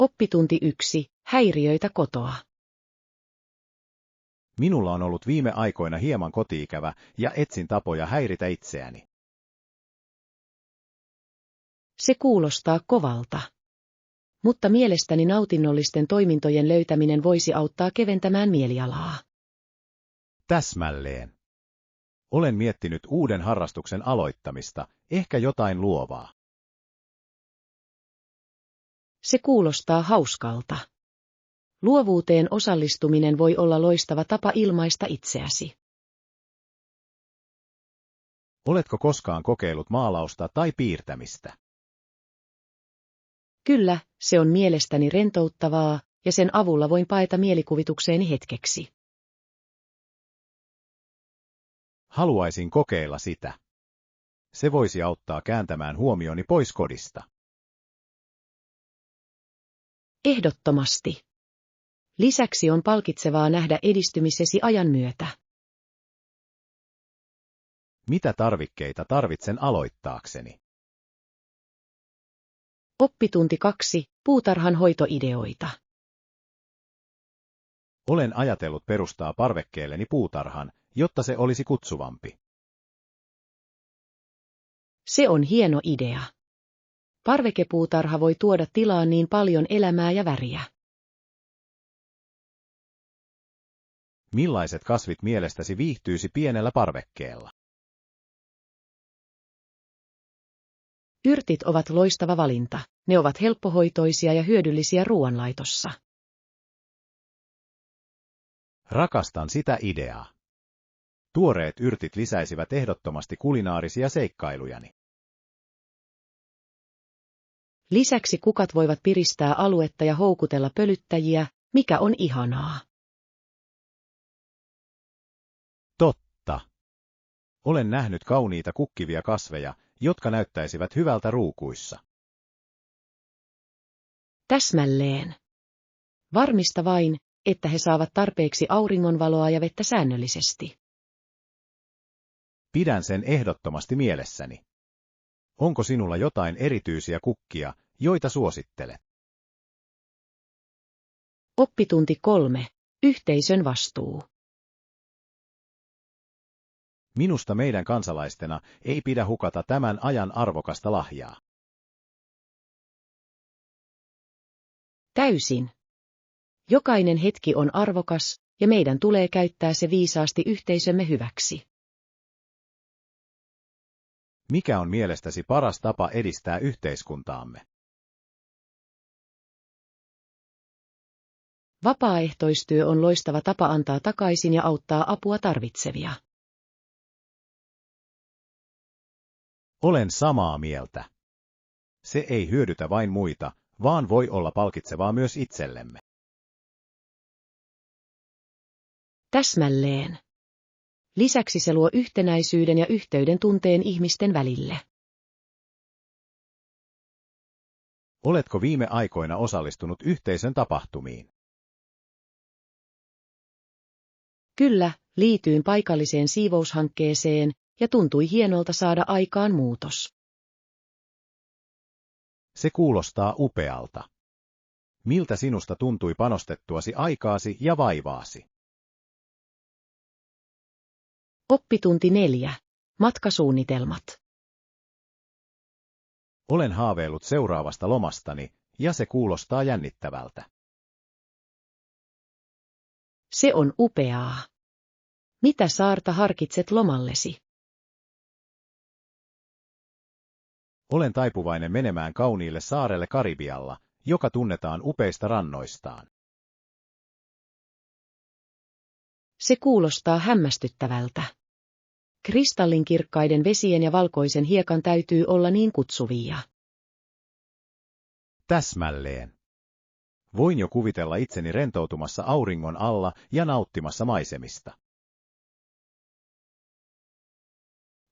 Oppitunti 1. Häiriöitä kotoa. Minulla on ollut viime aikoina hieman kotiikävä ja etsin tapoja häiritä itseäni. Se kuulostaa kovalta. Mutta mielestäni nautinnollisten toimintojen löytäminen voisi auttaa keventämään mielialaa. Täsmälleen. Olen miettinyt uuden harrastuksen aloittamista, ehkä jotain luovaa. Se kuulostaa hauskalta. Luovuuteen osallistuminen voi olla loistava tapa ilmaista itseäsi. Oletko koskaan kokeillut maalausta tai piirtämistä? Kyllä, se on mielestäni rentouttavaa, ja sen avulla voin paeta mielikuvitukseeni hetkeksi. Haluaisin kokeilla sitä. Se voisi auttaa kääntämään huomioni pois kodista. Ehdottomasti. Lisäksi on palkitsevaa nähdä edistymisesi ajan myötä. Mitä tarvikkeita tarvitsen aloittaakseni? Oppitunti 2. Puutarhan hoitoideoita. Olen ajatellut perustaa parvekkeelleni puutarhan, jotta se olisi kutsuvampi. Se on hieno idea. Parvekepuutarha voi tuoda tilaan niin paljon elämää ja väriä. Millaiset kasvit mielestäsi viihtyisi pienellä parvekkeella? Yrtit ovat loistava valinta. Ne ovat helppohoitoisia ja hyödyllisiä ruoanlaitossa. Rakastan sitä ideaa. Tuoreet yrtit lisäisivät ehdottomasti kulinaarisia seikkailujani. Lisäksi kukat voivat piristää aluetta ja houkutella pölyttäjiä, mikä on ihanaa. Totta. Olen nähnyt kauniita kukkivia kasveja, jotka näyttäisivät hyvältä ruukuissa. Täsmälleen. Varmista vain, että he saavat tarpeeksi auringonvaloa ja vettä säännöllisesti. Pidän sen ehdottomasti mielessäni. Onko sinulla jotain erityisiä kukkia, joita suosittelet? Oppitunti 3. Yhteisön vastuu. Minusta meidän kansalaistena ei pidä hukata tämän ajan arvokasta lahjaa. Täysin. Jokainen hetki on arvokas, ja meidän tulee käyttää se viisaasti yhteisömme hyväksi. Mikä on mielestäsi paras tapa edistää yhteiskuntaamme? Vapaaehtoistyö on loistava tapa antaa takaisin ja auttaa apua tarvitsevia. Olen samaa mieltä. Se ei hyödytä vain muita, vaan voi olla palkitsevaa myös itsellemme. Täsmälleen. Lisäksi se luo yhtenäisyyden ja yhteyden tunteen ihmisten välille. Oletko viime aikoina osallistunut yhteisön tapahtumiin? Kyllä, liityin paikalliseen siivoushankkeeseen, ja tuntui hienolta saada aikaan muutos. Se kuulostaa upealta. Miltä sinusta tuntui panostettuasi aikaasi ja vaivaasi? Oppitunti 4. Matkasuunnitelmat. Olen haaveillut seuraavasta lomastani, ja se kuulostaa jännittävältä. Se on upeaa. Mitä saarta harkitset lomallesi? Olen taipuvainen menemään kauniille saarelle Karibialla, joka tunnetaan upeista rannoistaan. Se kuulostaa hämmästyttävältä. Kristallinkirkkaiden vesien ja valkoisen hiekan täytyy olla niin kutsuvia. Täsmälleen. Voin jo kuvitella itseni rentoutumassa auringon alla ja nauttimassa maisemista.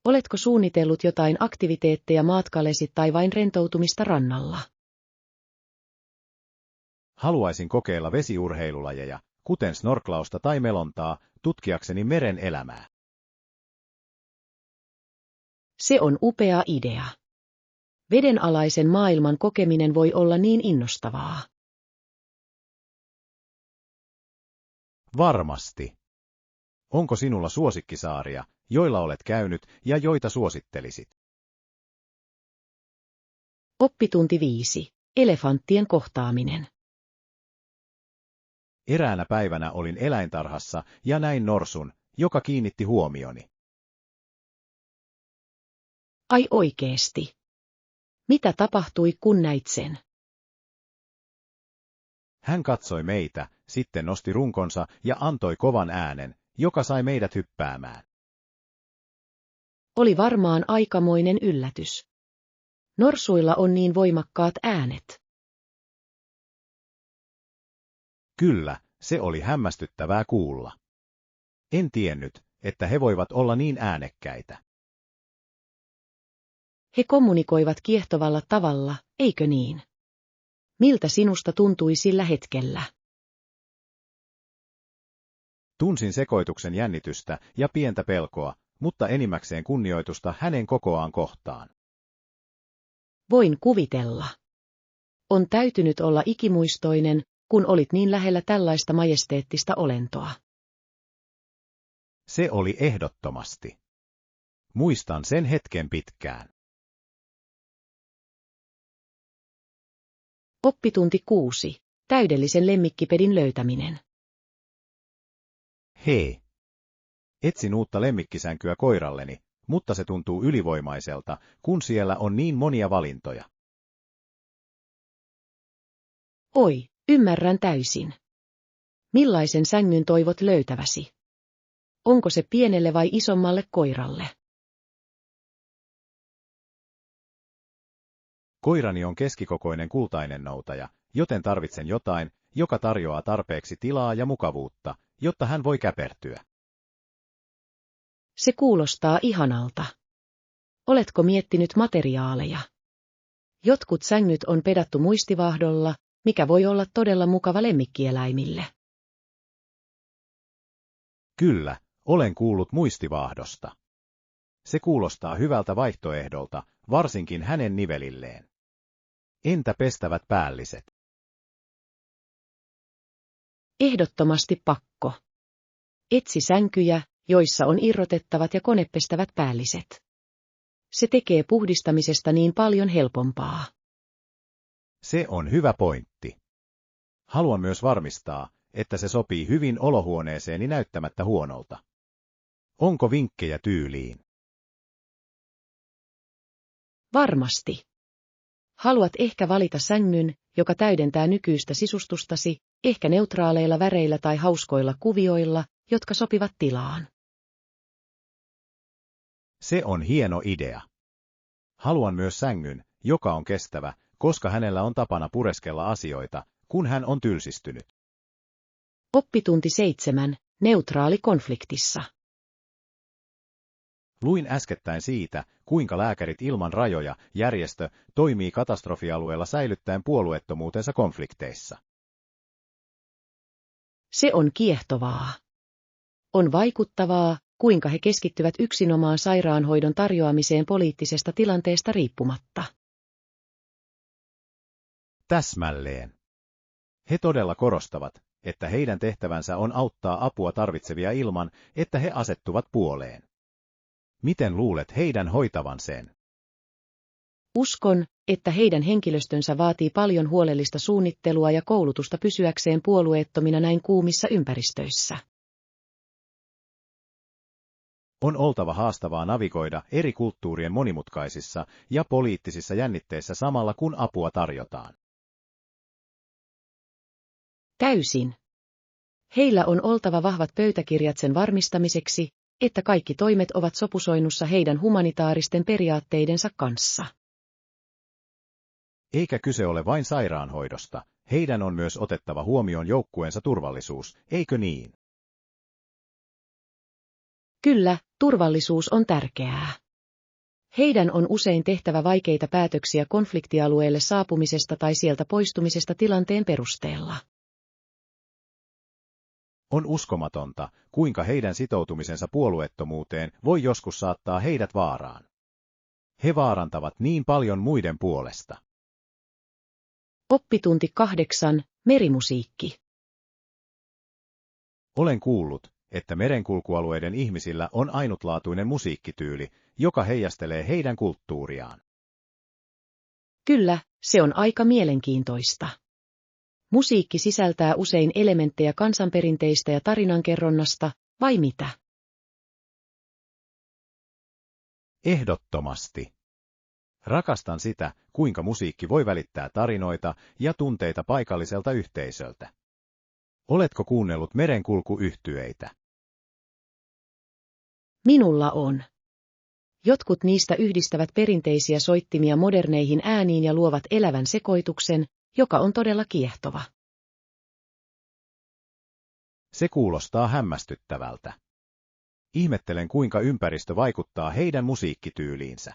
Oletko suunnitellut jotain aktiviteetteja matkallesi tai vain rentoutumista rannalla? Haluaisin kokeilla vesiurheilulajeja, kuten snorklausta tai melontaa, tutkiakseni meren elämää. Se on upea idea. Vedenalaisen maailman kokeminen voi olla niin innostavaa. Varmasti. Onko sinulla suosikkisaaria, joilla olet käynyt ja joita suosittelisit? Oppitunti 5. Elefanttien kohtaaminen. Eräänä päivänä olin eläintarhassa ja näin norsun, joka kiinnitti huomioni. Ai oikeesti. Mitä tapahtui, kun näit sen? Hän katsoi meitä, sitten nosti runkonsa ja antoi kovan äänen, joka sai meidät hyppäämään. Oli varmaan aikamoinen yllätys. Norsuilla on niin voimakkaat äänet. Kyllä, se oli hämmästyttävää kuulla. En tiennyt, että he voivat olla niin äänekkäitä. He kommunikoivat kiehtovalla tavalla, eikö niin? Miltä sinusta tuntui sillä hetkellä? Tunsin sekoituksen jännitystä ja pientä pelkoa, mutta enimmäkseen kunnioitusta hänen kokoaan kohtaan. Voin kuvitella. On täytynyt olla ikimuistoinen, kun olit niin lähellä tällaista majesteettista olentoa. Se oli ehdottomasti. Muistan sen hetken pitkään. Oppitunti 6. Täydellisen lemmikkipedin löytäminen. Hei! Etsin uutta lemmikkisänkyä koiralleni, mutta se tuntuu ylivoimaiselta, kun siellä on niin monia valintoja. Oi, ymmärrän täysin. Millaisen sängyn toivot löytäväsi? Onko se pienelle vai isommalle koiralle? Koirani on keskikokoinen kultainen noutaja, joten tarvitsen jotain, joka tarjoaa tarpeeksi tilaa ja mukavuutta, jotta hän voi käpertyä. Se kuulostaa ihanalta. Oletko miettinyt materiaaleja? Jotkut sängyt on pedattu muistivahdolla, mikä voi olla todella mukava lemmikkieläimille. Kyllä, olen kuullut muistivahdosta. Se kuulostaa hyvältä vaihtoehdolta, varsinkin hänen nivelilleen. Entä pestävät päälliset? Ehdottomasti pakko. Etsi sänkyjä, joissa on irrotettavat ja konepestävät päälliset. Se tekee puhdistamisesta niin paljon helpompaa. Se on hyvä pointti. Haluan myös varmistaa, että se sopii hyvin olohuoneeseeni näyttämättä huonolta. Onko vinkkejä tyyliin? Varmasti. Haluat ehkä valita sängyn, joka täydentää nykyistä sisustustasi, ehkä neutraaleilla väreillä tai hauskoilla kuvioilla, jotka sopivat tilaan. Se on hieno idea. Haluan myös sängyn, joka on kestävä, koska hänellä on tapana pureskella asioita, kun hän on tylsistynyt. Oppitunti 7. Neutraali konfliktissa. Luin äskettäin siitä, kuinka Lääkärit ilman rajoja järjestö toimii katastrofialueella säilyttäen puolueettomuutensa konflikteissa. Se on kiehtovaa. On vaikuttavaa, kuinka he keskittyvät yksinomaan sairaanhoidon tarjoamiseen poliittisesta tilanteesta riippumatta. Täsmälleen. He todella korostavat, että heidän tehtävänsä on auttaa apua tarvitsevia ilman, että he asettuvat puoleen. Miten luulet heidän hoitavan sen? Uskon, että heidän henkilöstönsä vaatii paljon huolellista suunnittelua ja koulutusta pysyäkseen puolueettomina näin kuumissa ympäristöissä. On oltava haastavaa navigoida eri kulttuurien monimutkaisissa ja poliittisissa jännitteissä samalla kun apua tarjotaan. Täysin. Heillä on oltava vahvat pöytäkirjat sen varmistamiseksi, että kaikki toimet ovat sopusoinnussa heidän humanitaaristen periaatteidensa kanssa. Eikä kyse ole vain sairaanhoidosta, heidän on myös otettava huomioon joukkueensa turvallisuus, eikö niin? Kyllä, turvallisuus on tärkeää. Heidän on usein tehtävä vaikeita päätöksiä konfliktialueelle saapumisesta tai sieltä poistumisesta tilanteen perusteella. On uskomatonta, kuinka heidän sitoutumisensa puolueettomuuteen voi joskus saattaa heidät vaaraan. He vaarantavat niin paljon muiden puolesta. Oppitunti 8. Merimusiikki. Olen kuullut, että merenkulkualueiden ihmisillä on ainutlaatuinen musiikkityyli, joka heijastelee heidän kulttuuriaan. Kyllä, se on aika mielenkiintoista. Musiikki sisältää usein elementtejä kansanperinteistä ja tarinankerronnasta, vai mitä? Ehdottomasti. Rakastan sitä, kuinka musiikki voi välittää tarinoita ja tunteita paikalliselta yhteisöltä. Oletko kuunnellut merenkulkuyhtyeitä? Minulla on. Jotkut niistä yhdistävät perinteisiä soittimia moderneihin ääniin ja luovat elävän sekoituksen, joka on todella kiehtova. Se kuulostaa hämmästyttävältä. Ihmettelen, kuinka ympäristö vaikuttaa heidän musiikkityyliinsä.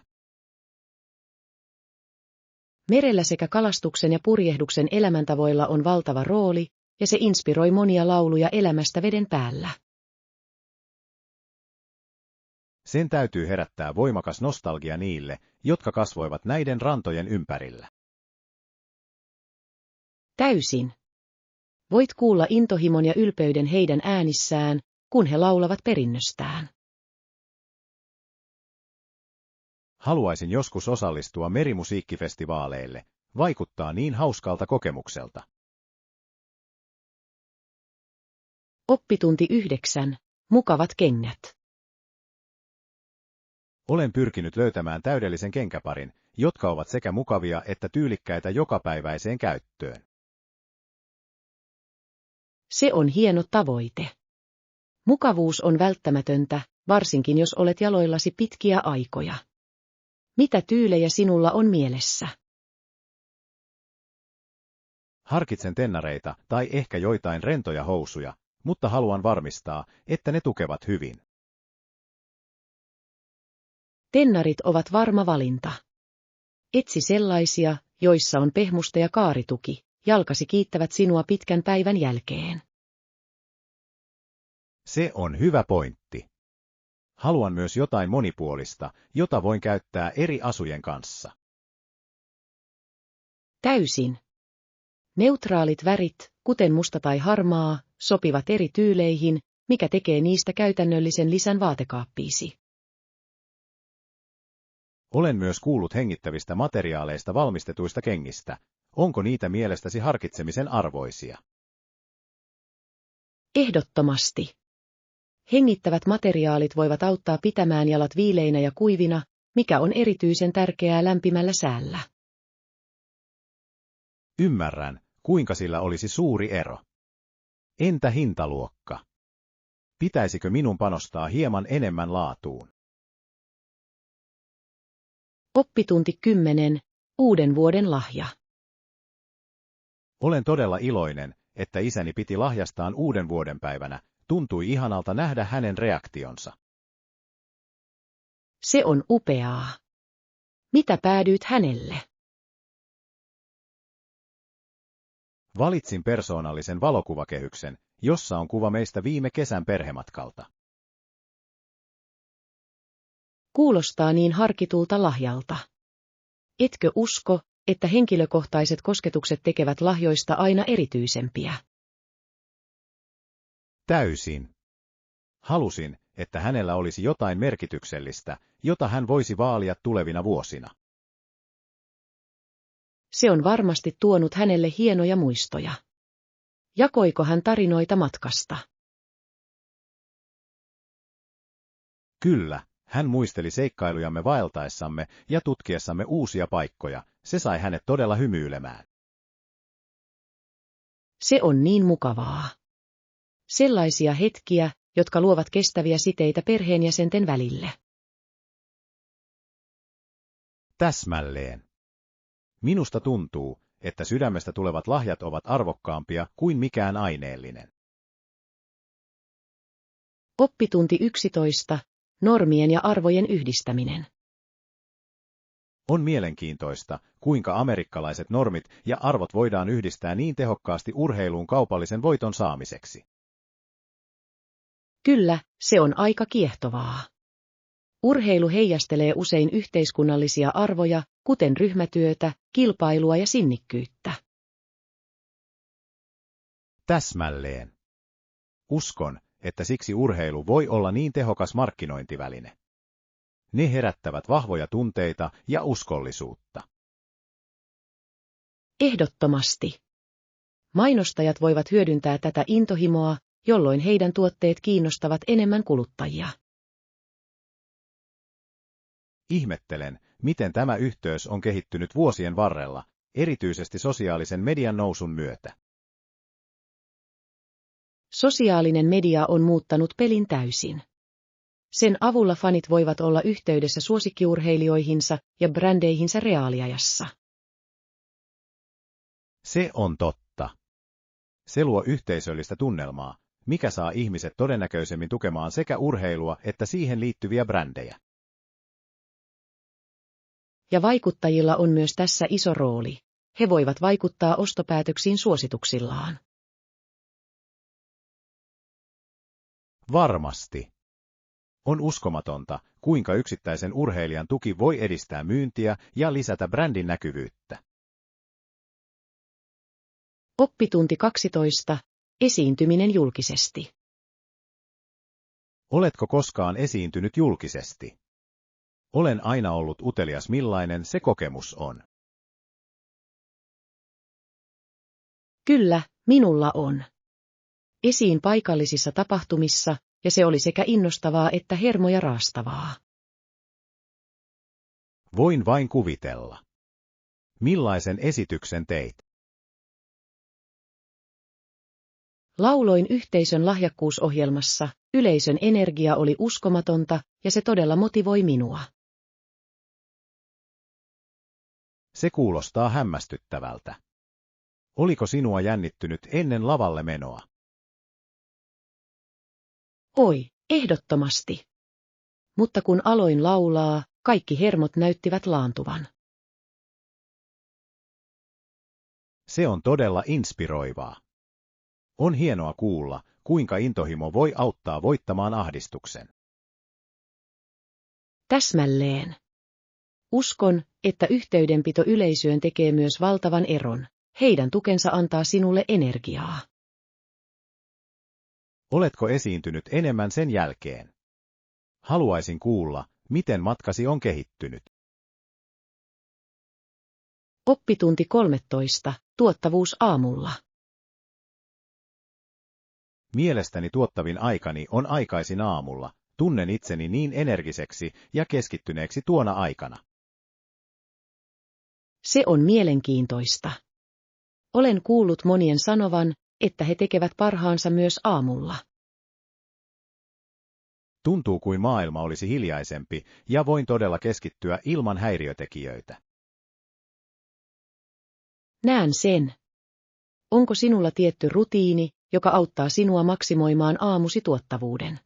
Merellä sekä kalastuksen ja purjehduksen elämäntavoilla on valtava rooli, ja se inspiroi monia lauluja elämästä veden päällä. Sen täytyy herättää voimakas nostalgia niille, jotka kasvoivat näiden rantojen ympärillä. Täysin. Voit kuulla intohimon ja ylpeyden heidän äänissään, kun he laulavat perinnöstään. Haluaisin joskus osallistua merimusiikkifestivaaleille, vaikuttaa niin hauskalta kokemukselta. Oppitunti 9. Mukavat kengät. Olen pyrkinyt löytämään täydellisen kenkäparin, jotka ovat sekä mukavia että tyylikkäitä jokapäiväiseen käyttöön. Se on hieno tavoite. Mukavuus on välttämätöntä, varsinkin jos olet jaloillasi pitkiä aikoja. Mitä tyylejä sinulla on mielessä? Harkitsen tennareita tai ehkä joitain rentoja housuja, mutta haluan varmistaa, että ne tukevat hyvin. Tennarit ovat varma valinta. Etsi sellaisia, joissa on pehmuste ja kaarituki, jalkasi kiittävät sinua pitkän päivän jälkeen. Se on hyvä pointti. Haluan myös jotain monipuolista, jota voin käyttää eri asujen kanssa. Täysin. Neutraalit värit, kuten musta tai harmaa, sopivat eri tyyleihin, mikä tekee niistä käytännöllisen lisän vaatekaappiisi. Olen myös kuullut hengittävistä materiaaleista valmistetuista kengistä. Onko niitä mielestäsi harkitsemisen arvoisia? Ehdottomasti. Hengittävät materiaalit voivat auttaa pitämään jalat viileinä ja kuivina, mikä on erityisen tärkeää lämpimällä säällä. Ymmärrän, kuinka sillä olisi suuri ero. Entä hintaluokka? Pitäisikö minun panostaa hieman enemmän laatuun? Oppitunti 10. Uuden vuoden lahja. Olen todella iloinen, että isäni piti lahjastaan uuden vuoden päivänä. Tuntui ihanalta nähdä hänen reaktionsa. Se on upeaa. Mitä päädyit hänelle? Valitsin persoonallisen valokuvakehyksen, jossa on kuva meistä viime kesän perhematkalta. Kuulostaa niin harkitulta lahjalta. Etkö usko, että henkilökohtaiset kosketukset tekevät lahjoista aina erityisempiä? Täysin. Halusin, että hänellä olisi jotain merkityksellistä, jota hän voisi vaalia tulevina vuosina. Se on varmasti tuonut hänelle hienoja muistoja. Jakoiko hän tarinoita matkasta? Kyllä, hän muisteli seikkailujamme vaeltaessamme ja tutkiessamme uusia paikkoja. Se sai hänet todella hymyilemään. Se on niin mukavaa. Sellaisia hetkiä, jotka luovat kestäviä siteitä perheenjäsenten välille. Täsmälleen. Minusta tuntuu, että sydämestä tulevat lahjat ovat arvokkaampia kuin mikään aineellinen. Oppitunti 11. Normien ja arvojen yhdistäminen. On mielenkiintoista, kuinka amerikkalaiset normit ja arvot voidaan yhdistää niin tehokkaasti urheiluun kaupallisen voiton saamiseksi. Kyllä, se on aika kiehtovaa. Urheilu heijastelee usein yhteiskunnallisia arvoja, kuten ryhmätyötä, kilpailua ja sinnikkyyttä. Täsmälleen. Uskon, että siksi urheilu voi olla niin tehokas markkinointiväline. Ne herättävät vahvoja tunteita ja uskollisuutta. Ehdottomasti. Mainostajat voivat hyödyntää tätä intohimoa, jolloin heidän tuotteet kiinnostavat enemmän kuluttajia. Ihmettelen, miten tämä yhteys on kehittynyt vuosien varrella, erityisesti sosiaalisen median nousun myötä. Sosiaalinen media on muuttanut pelin täysin. Sen avulla fanit voivat olla yhteydessä suosikkiurheilijoihinsa ja brändeihinsä reaaliajassa. Se on totta. Se luo yhteisöllistä tunnelmaa, mikä saa ihmiset todennäköisemmin tukemaan sekä urheilua että siihen liittyviä brändejä. Ja vaikuttajilla on myös tässä iso rooli. He voivat vaikuttaa ostopäätöksiin suosituksillaan. Varmasti. On uskomatonta, kuinka yksittäisen urheilijan tuki voi edistää myyntiä ja lisätä brändin näkyvyyttä. Oppitunti 12. Esiintyminen julkisesti. Oletko koskaan esiintynyt julkisesti? Olen aina ollut utelias, millainen se kokemus on. Kyllä, minulla on. Esiin paikallisissa tapahtumissa, ja se oli sekä innostavaa että hermoja raastavaa. Voin vain kuvitella. Millaisen esityksen teit? Lauloin yhteisön lahjakkuusohjelmassa, yleisön energia oli uskomatonta, ja se todella motivoi minua. Se kuulostaa hämmästyttävältä. Oliko sinua jännittynyt ennen lavalle menoa? Oi, ehdottomasti. Mutta kun aloin laulaa, kaikki hermot näyttivät laantuvan. Se on todella inspiroivaa. On hienoa kuulla, kuinka intohimo voi auttaa voittamaan ahdistuksen. Täsmälleen. Uskon, että yhteydenpito yleisöön tekee myös valtavan eron. Heidän tukensa antaa sinulle energiaa. Oletko esiintynyt enemmän sen jälkeen? Haluaisin kuulla, miten matkasi on kehittynyt. Oppitunti 13. Tuottavuus aamulla. Mielestäni tuottavin aikani on aikaisin aamulla. Tunnen itseni niin energiseksi ja keskittyneeksi tuona aikana. Se on mielenkiintoista. Olen kuullut monien sanovan, että he tekevät parhaansa myös aamulla. Tuntuu kuin maailma olisi hiljaisempi ja voin todella keskittyä ilman häiriötekijöitä. Näen sen. Onko sinulla tietty rutiini, joka auttaa sinua maksimoimaan aamusi tuottavuuden?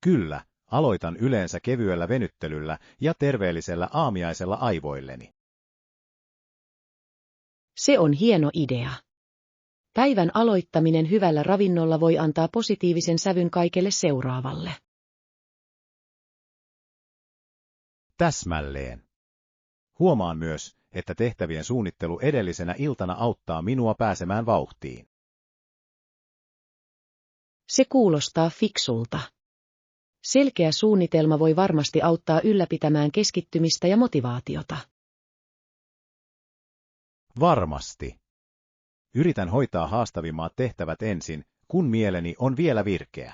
Kyllä, aloitan yleensä kevyellä venyttelyllä ja terveellisellä aamiaisella aivoilleni. Se on hieno idea. Päivän aloittaminen hyvällä ravinnolla voi antaa positiivisen sävyn kaikelle seuraavalle. Täsmälleen. Huomaan myös, että tehtävien suunnittelu edellisenä iltana auttaa minua pääsemään vauhtiin. Se kuulostaa fiksulta. Selkeä suunnitelma voi varmasti auttaa ylläpitämään keskittymistä ja motivaatiota. Varmasti. Yritän hoitaa haastavimmat tehtävät ensin, kun mieleni on vielä virkeä.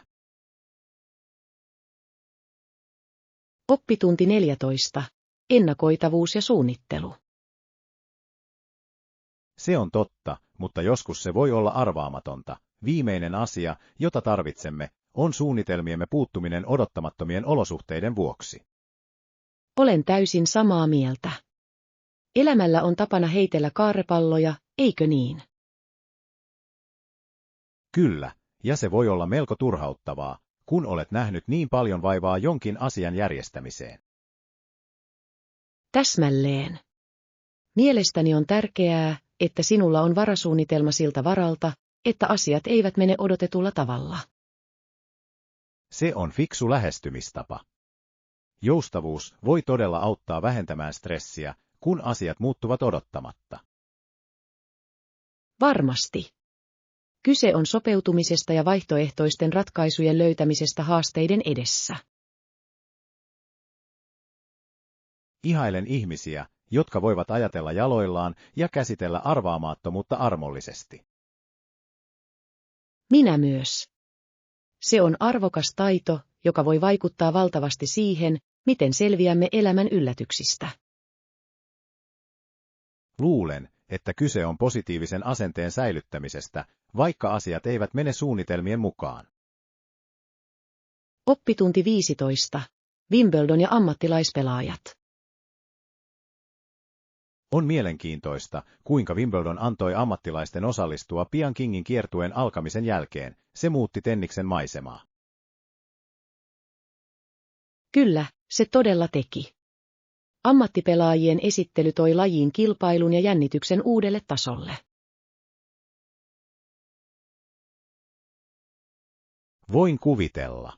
Oppitunti 14. Ennakoitavuus ja suunnittelu. Se on totta, mutta joskus se voi olla arvaamatonta. Viimeinen asia, jota tarvitsemme, on suunnitelmiemme puuttuminen odottamattomien olosuhteiden vuoksi. Olen täysin samaa mieltä. Elämällä on tapana heitellä kaarrepalloja, eikö niin? Kyllä, ja se voi olla melko turhauttavaa, kun olet nähnyt niin paljon vaivaa jonkin asian järjestämiseen. Täsmälleen. Mielestäni on tärkeää, että sinulla on varasuunnitelma siltä varalta, että asiat eivät mene odotetulla tavalla. Se on fiksu lähestymistapa. Joustavuus voi todella auttaa vähentämään stressiä, kun asiat muuttuvat odottamatta. Varmasti. Kyse on sopeutumisesta ja vaihtoehtoisten ratkaisujen löytämisestä haasteiden edessä. Ihailen ihmisiä, jotka voivat ajatella jaloillaan ja käsitellä arvaamattomuutta armollisesti. Minä myös. Se on arvokas taito, joka voi vaikuttaa valtavasti siihen, miten selviämme elämän yllätyksistä. Luulen, että kyse on positiivisen asenteen säilyttämisestä, vaikka asiat eivät mene suunnitelmien mukaan. Oppitunti 15. Wimbledon ja ammattilaispelaajat. On mielenkiintoista, kuinka Wimbledon antoi ammattilaisten osallistua pian Kingin kiertueen alkamisen jälkeen. Se muutti tenniksen maisemaa. Kyllä, se todella teki. Ammattipelaajien esittely toi lajiin kilpailun ja jännityksen uudelle tasolle. Voin kuvitella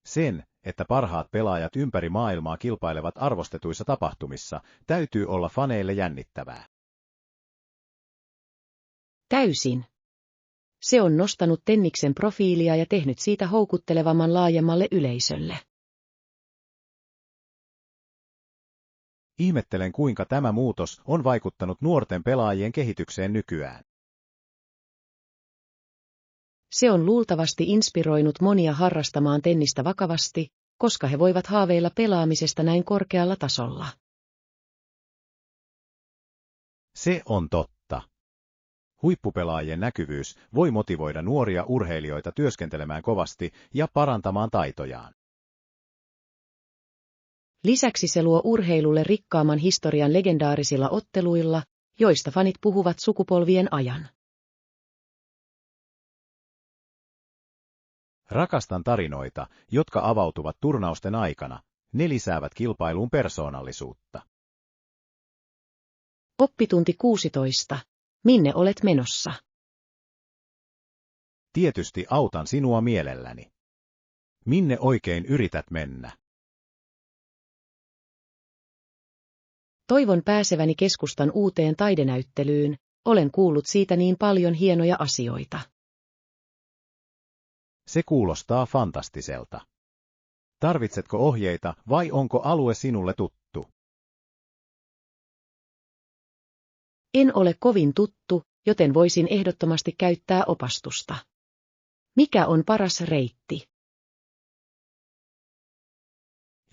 sen, että parhaat pelaajat ympäri maailmaa kilpailevat arvostetuissa tapahtumissa, täytyy olla faneille jännittävää. Täysin. Se on nostanut tenniksen profiilia ja tehnyt siitä houkuttelevamman laajemmalle yleisölle. Ihmettelen, kuinka tämä muutos on vaikuttanut nuorten pelaajien kehitykseen nykyään. Se on luultavasti inspiroinut monia harrastamaan tennistä vakavasti, koska he voivat haaveilla pelaamisesta näin korkealla tasolla. Se on totta. Huippupelaajien näkyvyys voi motivoida nuoria urheilijoita työskentelemään kovasti ja parantamaan taitojaan. Lisäksi se luo urheilulle rikkaamman historian legendaarisilla otteluilla, joista fanit puhuvat sukupolvien ajan. Rakastan tarinoita, jotka avautuvat turnausten aikana. Ne lisäävät kilpailuun persoonallisuutta. Oppitunti 16. Minne olet menossa? Tietysti autan sinua mielelläni. Minne oikein yrität mennä? Toivon pääseväni keskustan uuteen taidenäyttelyyn, olen kuullut siitä niin paljon hienoja asioita. Se kuulostaa fantastiselta. Tarvitsetko ohjeita vai onko alue sinulle tuttu? En ole kovin tuttu, joten voisin ehdottomasti käyttää opastusta. Mikä on paras reitti?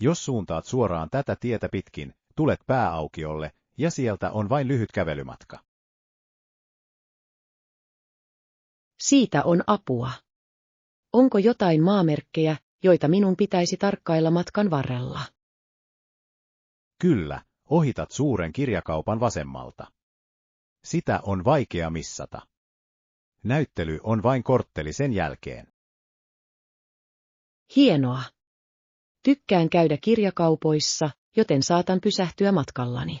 Jos suuntaat suoraan tätä tietä pitkin, tulet pääaukiolle ja sieltä on vain lyhyt kävelymatka. Siitä on apua. Onko jotain maamerkkejä, joita minun pitäisi tarkkailla matkan varrella? Kyllä, ohitat suuren kirjakaupan vasemmalta. Sitä on vaikea missata. Näyttely on vain kortteli sen jälkeen. Hienoa. Tykkään käydä kirjakaupoissa, joten saatan pysähtyä matkallani.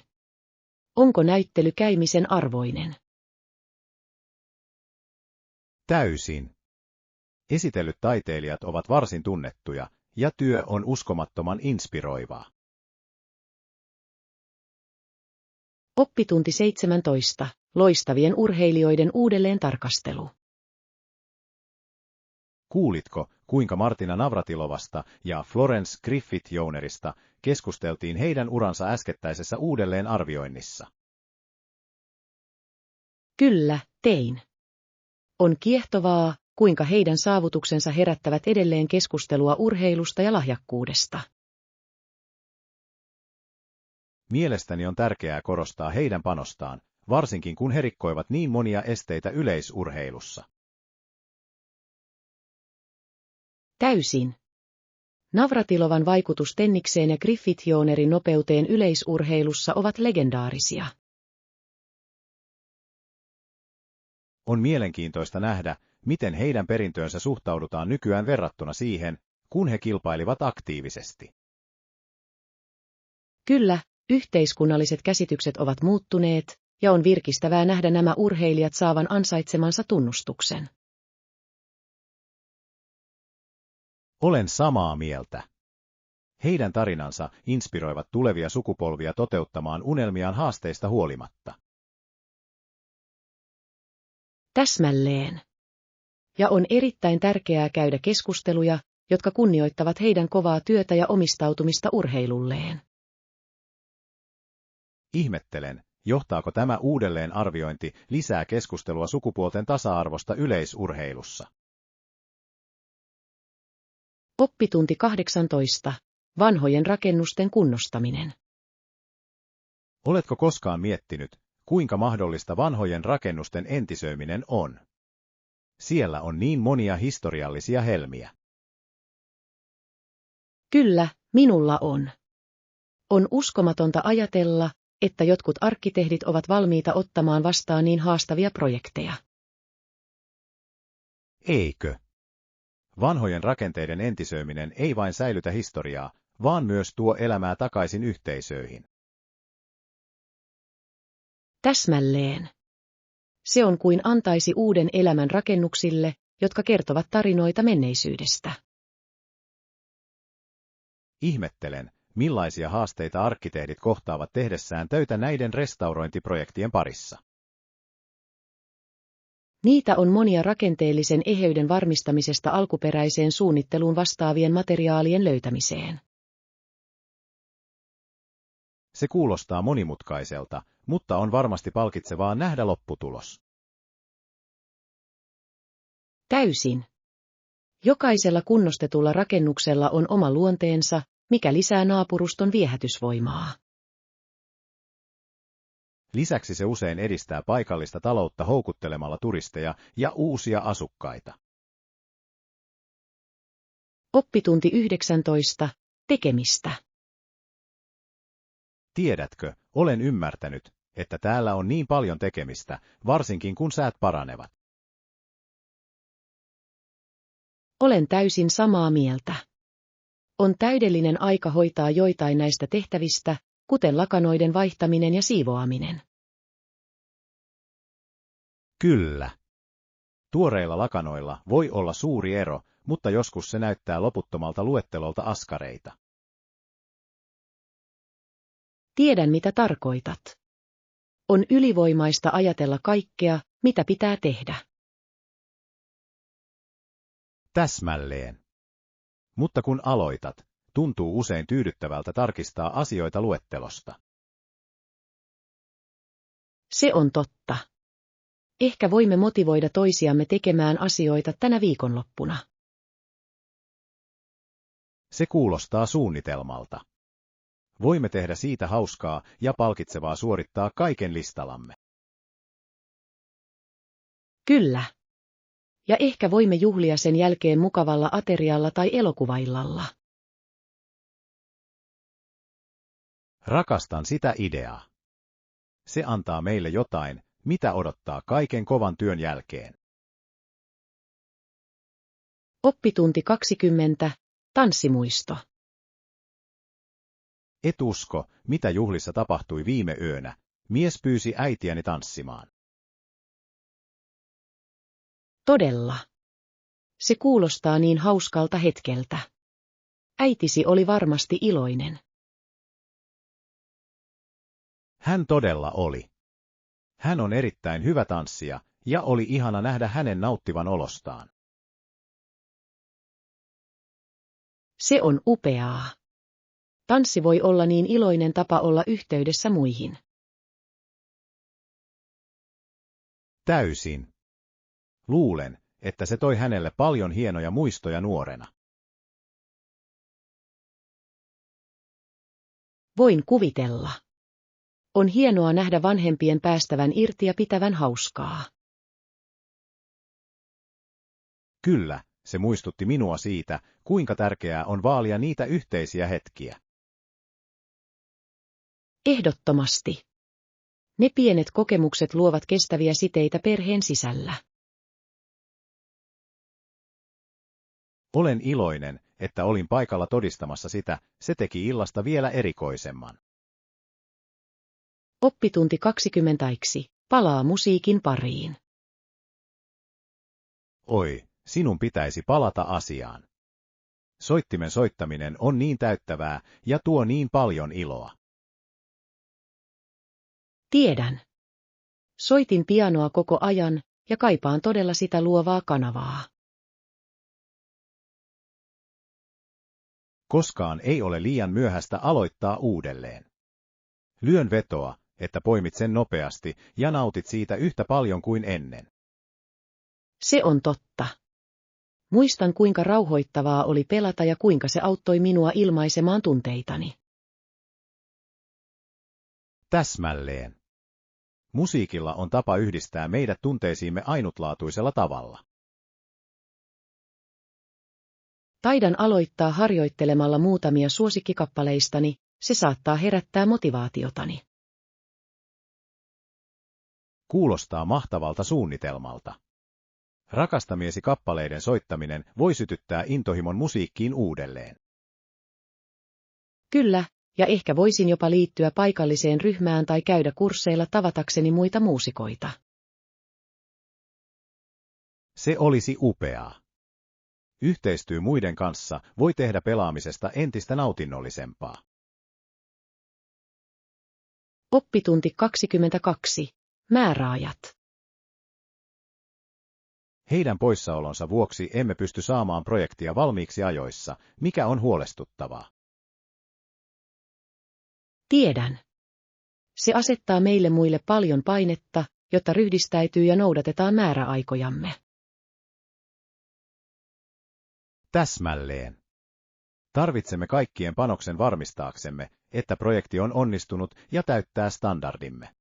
Onko näyttely käymisen arvoinen? Täysin. Esitellyt taiteilijat ovat varsin tunnettuja, ja työ on uskomattoman inspiroivaa. Oppitunti 17. Loistavien urheilijoiden uudelleen tarkastelu. Kuulitko, kuinka Martina Navratilovasta ja Florence Griffith-Jonerista keskusteltiin heidän uransa äskettäisessä uudelleenarvioinnissa? Kyllä, tein. On kiehtovaa, kuinka heidän saavutuksensa herättävät edelleen keskustelua urheilusta ja lahjakkuudesta. Mielestäni on tärkeää korostaa heidän panostaan, varsinkin kun he rikkoivat niin monia esteitä yleisurheilussa. Täysin. Navratilovan vaikutus tennikseen ja Griffith-Jonerin nopeuteen yleisurheilussa ovat legendaarisia. On mielenkiintoista nähdä, miten heidän perintöönsä suhtaudutaan nykyään verrattuna siihen, kun he kilpailivat aktiivisesti. Kyllä, yhteiskunnalliset käsitykset ovat muuttuneet, ja on virkistävää nähdä nämä urheilijat saavan ansaitsemansa tunnustuksen. Olen samaa mieltä. Heidän tarinansa inspiroivat tulevia sukupolvia toteuttamaan unelmiaan haasteista huolimatta. Täsmälleen. ja on erittäin tärkeää käydä keskusteluja, jotka kunnioittavat heidän kovaa työtä ja omistautumista urheilulleen. Ihmettelen, johtaako tämä uudelleenarviointi lisää keskustelua sukupuolten tasa-arvosta yleisurheilussa. Oppitunti 18. Vanhojen rakennusten kunnostaminen. Oletko koskaan miettinyt, kuinka mahdollista vanhojen rakennusten entisöiminen on? Siellä on niin monia historiallisia helmiä. Kyllä, minulla on. On uskomatonta ajatella, että jotkut arkkitehdit ovat valmiita ottamaan vastaan niin haastavia projekteja. Eikö? Vanhojen rakenteiden entisöiminen ei vain säilytä historiaa, vaan myös tuo elämää takaisin yhteisöihin. Täsmälleen. Se on kuin antaisi uuden elämän rakennuksille, jotka kertovat tarinoita menneisyydestä. Ihmettelen, millaisia haasteita arkkitehdit kohtaavat tehdessään töitä näiden restaurointiprojektien parissa. Niitä on monia rakenteellisen eheyden varmistamisesta alkuperäiseen suunnitteluun vastaavien materiaalien löytämiseen. Se kuulostaa monimutkaiselta, mutta on varmasti palkitsevaa nähdä lopputulos. Täysin. Jokaisella kunnostetulla rakennuksella on oma luonteensa, mikä lisää naapuruston viehätysvoimaa. Lisäksi se usein edistää paikallista taloutta houkuttelemalla turisteja ja uusia asukkaita. Oppitunti 19. Tekemistä. Tiedätkö, olen ymmärtänyt, että täällä on niin paljon tekemistä, varsinkin kun säät paranevat. Olen täysin samaa mieltä. On täydellinen aika hoitaa joitain näistä tehtävistä, kuten lakanoiden vaihtaminen ja siivoaminen. Kyllä. Tuoreilla lakanoilla voi olla suuri ero, mutta joskus se näyttää loputtomalta luettelolta askareita. Tiedän, mitä tarkoitat. On ylivoimaista ajatella kaikkea, mitä pitää tehdä. Täsmälleen. Mutta kun aloitat, tuntuu usein tyydyttävältä tarkistaa asioita luettelosta. Se on totta. Ehkä voimme motivoida toisiamme tekemään asioita tänä viikonloppuna. Se kuulostaa suunnitelmalta. Voimme tehdä siitä hauskaa ja palkitsevaa suorittaa kaiken listallamme. Kyllä. Ja ehkä voimme juhlia sen jälkeen mukavalla aterialla tai elokuvaillalla. Rakastan sitä ideaa. Se antaa meille jotain, mitä odottaa kaiken kovan työn jälkeen. Oppitunti 20. Tanssimuisto. Et usko, mitä juhlissa tapahtui viime yönä. Mies pyysi äitiäni tanssimaan. Todella. Se kuulostaa niin hauskalta hetkeltä. Äitisi oli varmasti iloinen. Hän todella oli. Hän on erittäin hyvä tanssija, ja oli ihana nähdä hänen nauttivan olostaan. Se on upeaa. Tanssi voi olla niin iloinen tapa olla yhteydessä muihin. Täysin. Luulen, että se toi hänelle paljon hienoja muistoja nuorena. Voin kuvitella. On hienoa nähdä vanhempien päästävän irti ja pitävän hauskaa. Kyllä, se muistutti minua siitä, kuinka tärkeää on vaalia niitä yhteisiä hetkiä. Ehdottomasti. Ne pienet kokemukset luovat kestäviä siteitä perheen sisällä. Olen iloinen, että olin paikalla todistamassa sitä, se teki illasta vielä erikoisemman. Oppitunti 20. Palaa musiikin pariin. Oi, sinun pitäisi palata asiaan. Soittimen soittaminen on niin täyttävää ja tuo niin paljon iloa. Tiedän. Soitin pianoa koko ajan, ja kaipaan todella sitä luovaa kanavaa. Koskaan ei ole liian myöhäistä aloittaa uudelleen. Lyön vetoa, että poimit sen nopeasti ja nautit siitä yhtä paljon kuin ennen. Se on totta. Muistan, kuinka rauhoittavaa oli pelata ja kuinka se auttoi minua ilmaisemaan tunteitani. Täsmälleen. Musiikilla on tapa yhdistää meidät tunteisiimme ainutlaatuisella tavalla. Taidan aloittaa harjoittelemalla muutamia suosikkikappaleistani, se saattaa herättää motivaatiotani. Kuulostaa mahtavalta suunnitelmalta. Rakastamiesi kappaleiden soittaminen voi sytyttää intohimon musiikkiin uudelleen. Kyllä, ja ehkä voisin jopa liittyä paikalliseen ryhmään tai käydä kursseilla tavatakseni muita muusikoita. Se olisi upeaa. Yhteistyö muiden kanssa voi tehdä pelaamisesta entistä nautinnollisempaa. Oppitunti 22. Määräajat. Heidän poissaolonsa vuoksi emme pysty saamaan projektia valmiiksi ajoissa, mikä on huolestuttavaa. Tiedän. Se asettaa meille muille paljon painetta, jotta ryhdistäytyy ja noudatetaan määräaikojamme. Täsmälleen. Tarvitsemme kaikkien panoksen varmistaaksemme, että projekti on onnistunut ja täyttää standardimme.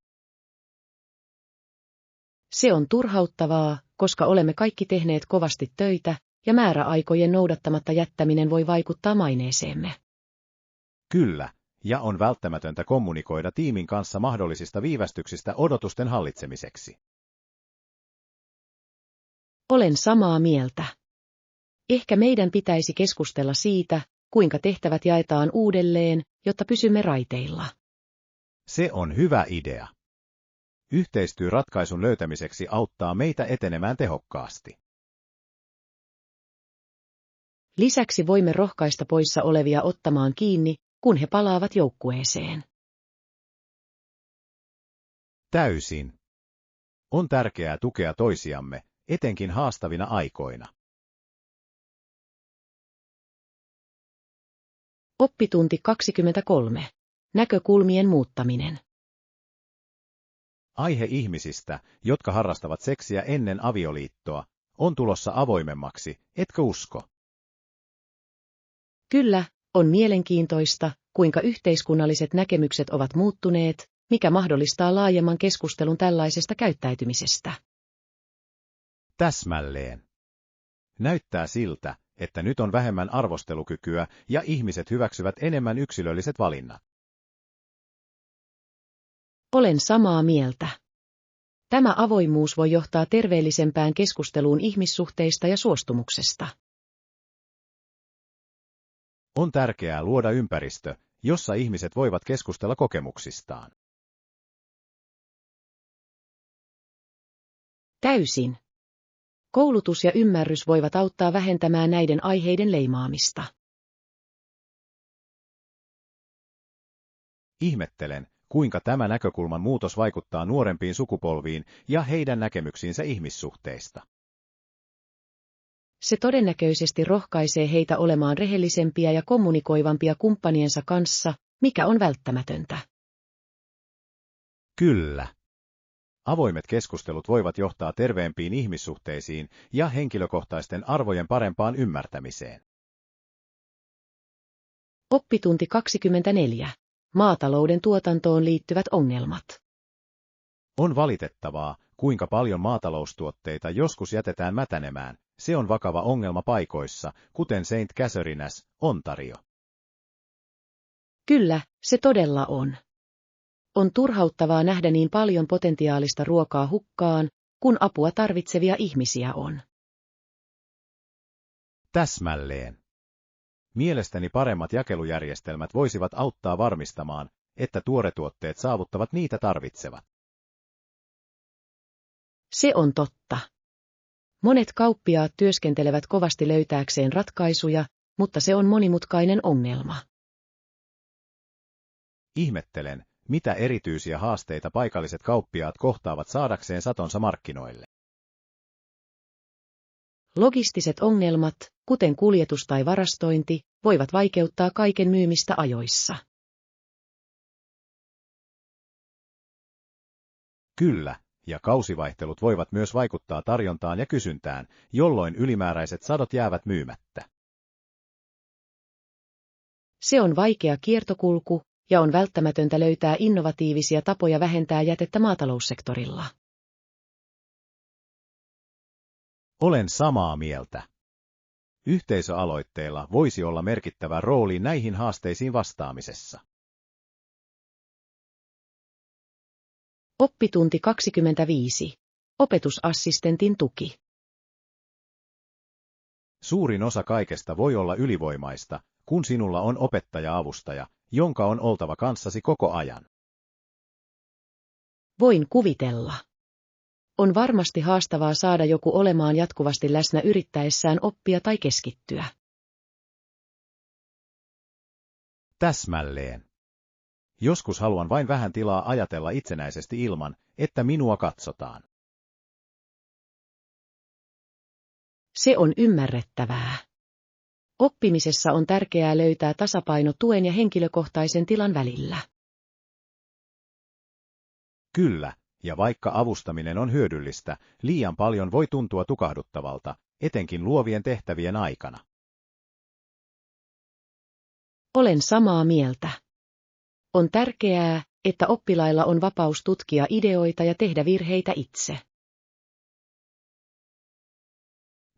Se on turhauttavaa, koska olemme kaikki tehneet kovasti töitä, ja määräaikojen noudattamatta jättäminen voi vaikuttaa maineeseemme. Kyllä, ja on välttämätöntä kommunikoida tiimin kanssa mahdollisista viivästyksistä odotusten hallitsemiseksi. Olen samaa mieltä. Ehkä meidän pitäisi keskustella siitä, kuinka tehtävät jaetaan uudelleen, jotta pysymme raiteilla. Se on hyvä idea. Yhteistyö ratkaisun löytämiseksi auttaa meitä etenemään tehokkaasti. Lisäksi voimme rohkaista poissa olevia ottamaan kiinni, kun he palaavat joukkueeseen. Täysin. On tärkeää tukea toisiamme, etenkin haastavina aikoina. Oppitunti 23. Näkökulmien muuttaminen. Aihe ihmisistä, jotka harrastavat seksiä ennen avioliittoa, on tulossa avoimemmaksi, etkö usko? Kyllä, on mielenkiintoista, kuinka yhteiskunnalliset näkemykset ovat muuttuneet, mikä mahdollistaa laajemman keskustelun tällaisesta käyttäytymisestä. Täsmälleen. Näyttää siltä, että nyt on vähemmän arvostelukykyä ja ihmiset hyväksyvät enemmän yksilölliset valinnat. Olen samaa mieltä. Tämä avoimuus voi johtaa terveellisempään keskusteluun ihmissuhteista ja suostumuksesta. On tärkeää luoda ympäristö, jossa ihmiset voivat keskustella kokemuksistaan. Täysin. Koulutus ja ymmärrys voivat auttaa vähentämään näiden aiheiden leimaamista. Ihmettelen, kuinka tämä näkökulman muutos vaikuttaa nuorempiin sukupolviin ja heidän näkemyksiinsä ihmissuhteista. Se todennäköisesti rohkaisee heitä olemaan rehellisempiä ja kommunikoivampia kumppaniensa kanssa, mikä on välttämätöntä. Kyllä. Avoimet keskustelut voivat johtaa terveempiin ihmissuhteisiin ja henkilökohtaisten arvojen parempaan ymmärtämiseen. Oppitunti 24. Maatalouden tuotantoon liittyvät ongelmat. On valitettavaa, kuinka paljon maataloustuotteita joskus jätetään mätänemään. Se on vakava ongelma paikoissa, kuten St. Catharines, Ontario. Kyllä, se todella on. On turhauttavaa nähdä niin paljon potentiaalista ruokaa hukkaan, kun apua tarvitsevia ihmisiä on. Täsmälleen. Mielestäni paremmat jakelujärjestelmät voisivat auttaa varmistamaan, että tuoretuotteet saavuttavat niitä tarvitsevat. Se on totta. Monet kauppiaat työskentelevät kovasti löytääkseen ratkaisuja, mutta se on monimutkainen ongelma. Ihmettelen, mitä erityisiä haasteita paikalliset kauppiaat kohtaavat saadakseen satonsa markkinoille. Logistiset ongelmat, kuten kuljetus tai varastointi, voivat vaikeuttaa kaiken myymistä ajoissa. Kyllä, ja kausivaihtelut voivat myös vaikuttaa tarjontaan ja kysyntään, jolloin ylimääräiset sadot jäävät myymättä. Se on vaikea kiertokulku, ja on välttämätöntä löytää innovatiivisia tapoja vähentää jätettä maataloussektorilla. Olen samaa mieltä. Yhteisöaloitteilla voisi olla merkittävä rooli näihin haasteisiin vastaamisessa. Oppitunti 25. Opetusassistentin tuki. Suurin osa kaikesta voi olla ylivoimaista, kun sinulla on opettaja-avustaja, jonka on oltava kanssasi koko ajan. Voin kuvitella. On varmasti haastavaa saada joku olemaan jatkuvasti läsnä yrittäessään oppia tai keskittyä. Täsmälleen. Joskus haluan vain vähän tilaa ajatella itsenäisesti ilman, että minua katsotaan. Se on ymmärrettävää. Oppimisessa on tärkeää löytää tasapaino tuen ja henkilökohtaisen tilan välillä. Kyllä, ja vaikka avustaminen on hyödyllistä, liian paljon voi tuntua tukahduttavalta, etenkin luovien tehtävien aikana. Olen samaa mieltä. On tärkeää, että oppilailla on vapaus tutkia ideoita ja tehdä virheitä itse.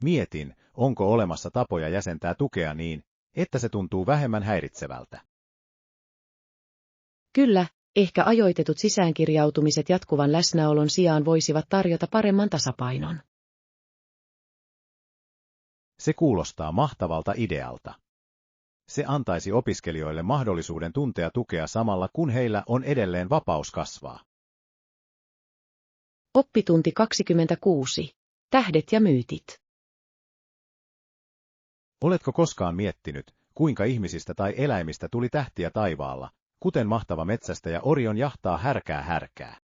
Mietin, onko olemassa tapoja jäsentää tukea niin, että se tuntuu vähemmän häiritsevältä. Kyllä, ehkä ajoitetut sisäänkirjautumiset jatkuvan läsnäolon sijaan voisivat tarjota paremman tasapainon. Se kuulostaa mahtavalta idealta. Se antaisi opiskelijoille mahdollisuuden tuntea tukea samalla kun heillä on edelleen vapaus kasvaa. Oppitunti 26. Tähdet ja myytit. Oletko koskaan miettinyt, kuinka ihmisistä tai eläimistä tuli tähtiä taivaalla, kuten mahtava metsästäjä Orion jahtaa härkää?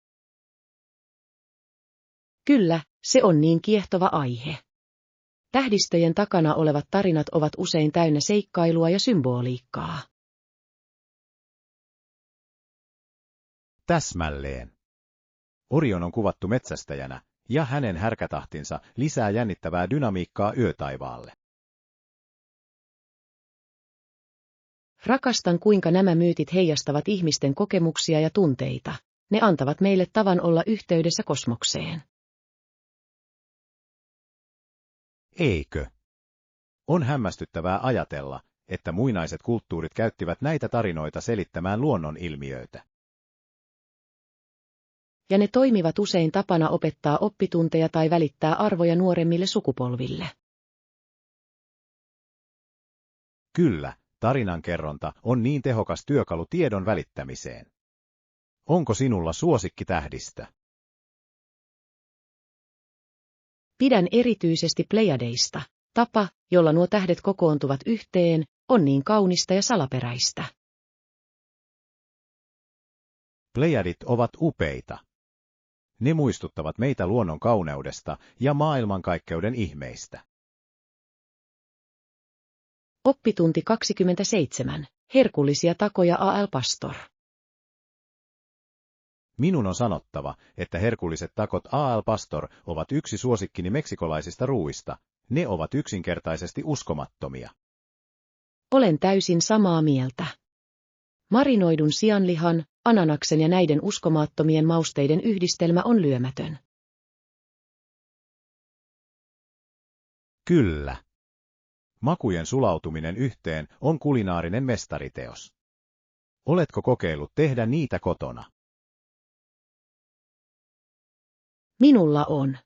Kyllä, se on niin kiehtova aihe. Tähdistöjen takana olevat tarinat ovat usein täynnä seikkailua ja symboliikkaa. Täsmälleen. Orion on kuvattu metsästäjänä, ja hänen härkätahtinsa lisää jännittävää dynamiikkaa yötaivaalle. Rakastan, kuinka nämä myytit heijastavat ihmisten kokemuksia ja tunteita. Ne antavat meille tavan olla yhteydessä kosmokseen. Eikö? On hämmästyttävää ajatella, että muinaiset kulttuurit käyttivät näitä tarinoita selittämään luonnon ilmiöitä. Ja ne toimivat usein tapana opettaa oppitunteja tai välittää arvoja nuoremmille sukupolville. Kyllä, tarinankerronta on niin tehokas työkalu tiedon välittämiseen. Onko sinulla suosikkitähdistä? Pidän erityisesti Plejadeista. Tapa, jolla nuo tähdet kokoontuvat yhteen, on niin kaunista ja salaperäistä. Plejadit ovat upeita. Ne muistuttavat meitä luonnon kauneudesta ja maailmankaikkeuden ihmeistä. Oppitunti 27. Herkullisia takoja A.L. Pastor. Minun on sanottava, että herkulliset takot A.L. Pastor ovat yksi suosikkini meksikolaisista ruuista. Ne ovat yksinkertaisesti uskomattomia. Olen täysin samaa mieltä. Marinoidun sianlihan, ananaksen ja näiden uskomattomien mausteiden yhdistelmä on lyömätön. Kyllä. Makujen sulautuminen yhteen on kulinaarinen mestariteos. Oletko kokeillut tehdä niitä kotona? Minulla on.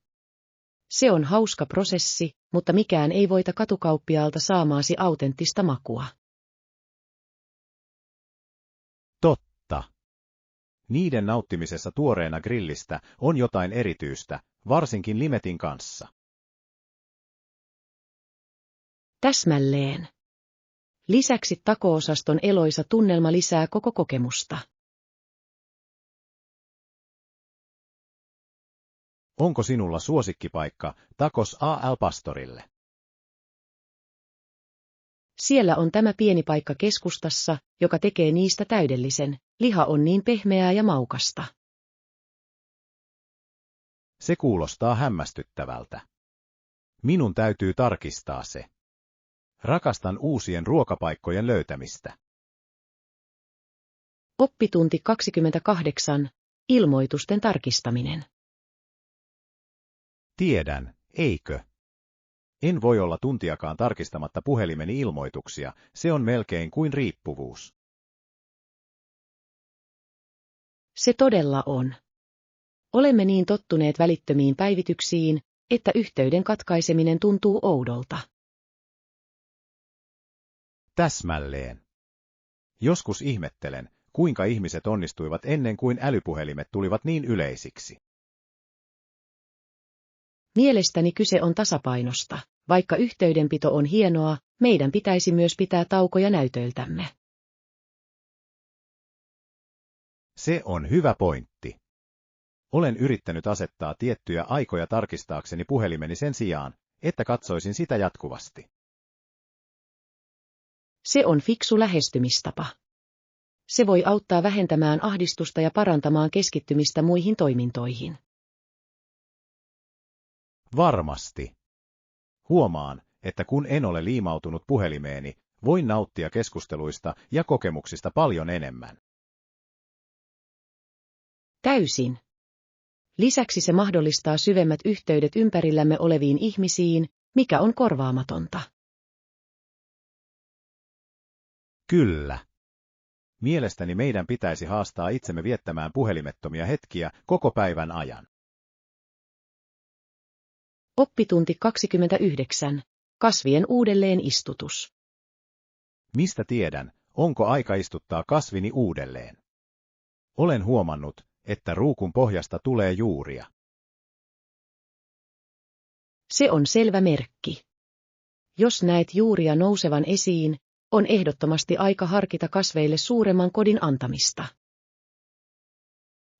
Se on hauska prosessi, mutta mikään ei voita katukauppiaalta saamaasi autenttista makua. Totta. Niiden nauttimisessa tuoreena grillistä on jotain erityistä, varsinkin limetin kanssa. Täsmälleen. Lisäksi tako-osaston eloisa tunnelma lisää koko kokemusta. Onko sinulla suosikkipaikka Tacos A.L. Pastorille? Siellä on tämä pieni paikka keskustassa, joka tekee niistä täydellisen. Liha on niin pehmeää ja maukasta. Se kuulostaa hämmästyttävältä. Minun täytyy tarkistaa se. Rakastan uusien ruokapaikkojen löytämistä. Oppitunti 28. Ilmoitusten tarkistaminen. Tiedän, eikö? En voi olla tuntiakaan tarkistamatta puhelimeni ilmoituksia, se on melkein kuin riippuvuus. Se todella on. Olemme niin tottuneet välittömiin päivityksiin, että yhteyden katkaiseminen tuntuu oudolta. Täsmälleen. Joskus ihmettelen, kuinka ihmiset onnistuivat ennen kuin älypuhelimet tulivat niin yleisiksi. Mielestäni kyse on tasapainosta. Vaikka yhteydenpito on hienoa, meidän pitäisi myös pitää taukoja näytöiltämme. Se on hyvä pointti. Olen yrittänyt asettaa tiettyjä aikoja tarkistaakseni puhelimeni sen sijaan, että katsoisin sitä jatkuvasti. Se on fiksu lähestymistapa. Se voi auttaa vähentämään ahdistusta ja parantamaan keskittymistä muihin toimintoihin. Varmasti. Huomaan, että kun en ole liimautunut puhelimeeni, voin nauttia keskusteluista ja kokemuksista paljon enemmän. Täysin. Lisäksi se mahdollistaa syvemmät yhteydet ympärillämme oleviin ihmisiin, mikä on korvaamatonta. Kyllä. Mielestäni meidän pitäisi haastaa itsemme viettämään puhelimettomia hetkiä koko päivän ajan. Oppitunti 29. Kasvien uudelleen istutus. Mistä tiedän, onko aika istuttaa kasvini uudelleen? Olen huomannut, että ruukun pohjasta tulee juuria. Se on selvä merkki. Jos näet juuria nousevan esiin, on ehdottomasti aika harkita kasveille suuremman kodin antamista.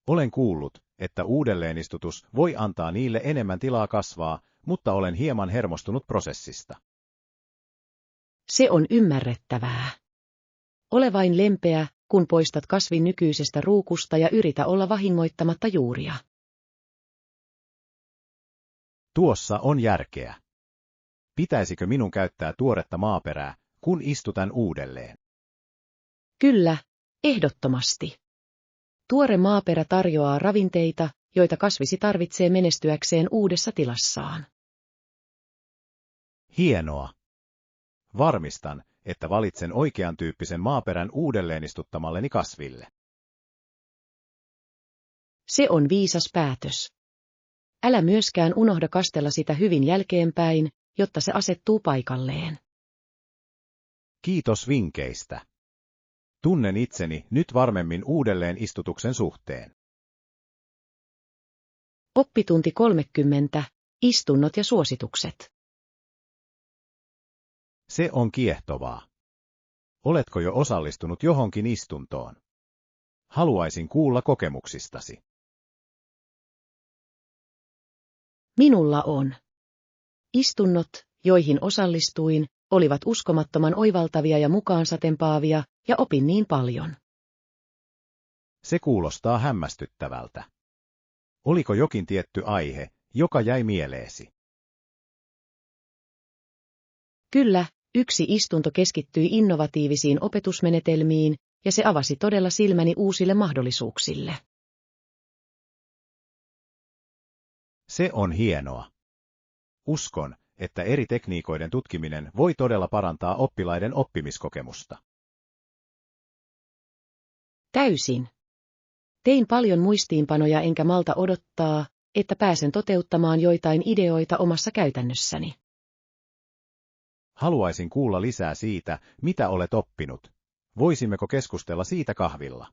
Olen kuullut, että uudelleenistutus voi antaa niille enemmän tilaa kasvaa, mutta olen hieman hermostunut prosessista. Se on ymmärrettävää. Ole vain lempeä, kun poistat kasvin nykyisestä ruukusta ja yritä olla vahingoittamatta juuria. Tuossa on järkeä. Pitäisikö minun käyttää tuoretta maaperää, kun istutan uudelleen? Kyllä, ehdottomasti. Tuore maaperä tarjoaa ravinteita, joita kasvisi tarvitsee menestyäkseen uudessa tilassaan. Hienoa. Varmistan, että valitsen oikean tyyppisen maaperän uudelleenistuttamalleni kasville. Se on viisas päätös. Älä myöskään unohda kastella sitä hyvin jälkeenpäin, jotta se asettuu paikalleen. Kiitos vinkkeistä. Tunnen itseni nyt varmemmin uudelleen istutuksen suhteen. Oppitunti 30. Istunnot ja suositukset. Se on kiehtovaa. Oletko jo osallistunut johonkin istuntoon? Haluaisin kuulla kokemuksistasi. Minulla on. Istunnot, joihin osallistuin, olivat uskomattoman oivaltavia ja mukaansatempaavia, ja opin niin paljon. Se kuulostaa hämmästyttävältä. Oliko jokin tietty aihe, joka jäi mieleesi? Kyllä, yksi istunto keskittyi innovatiivisiin opetusmenetelmiin, ja se avasi todella silmäni uusille mahdollisuuksille. Se on hienoa. Uskon, että eri tekniikoiden tutkiminen voi todella parantaa oppilaiden oppimiskokemusta. Täysin. Tein paljon muistiinpanoja enkä malta odottaa, että pääsen toteuttamaan joitain ideoita omassa käytännössäni. Haluaisin kuulla lisää siitä, mitä olet oppinut. Voisimmeko keskustella siitä kahvilla?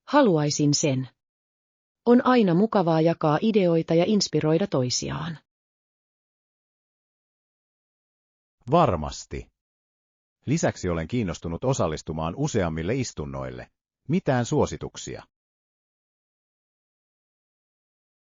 Haluaisin sen. On aina mukavaa jakaa ideoita ja inspiroida toisiaan. Varmasti. Lisäksi olen kiinnostunut osallistumaan useammille istunnoille. Mitään suosituksia?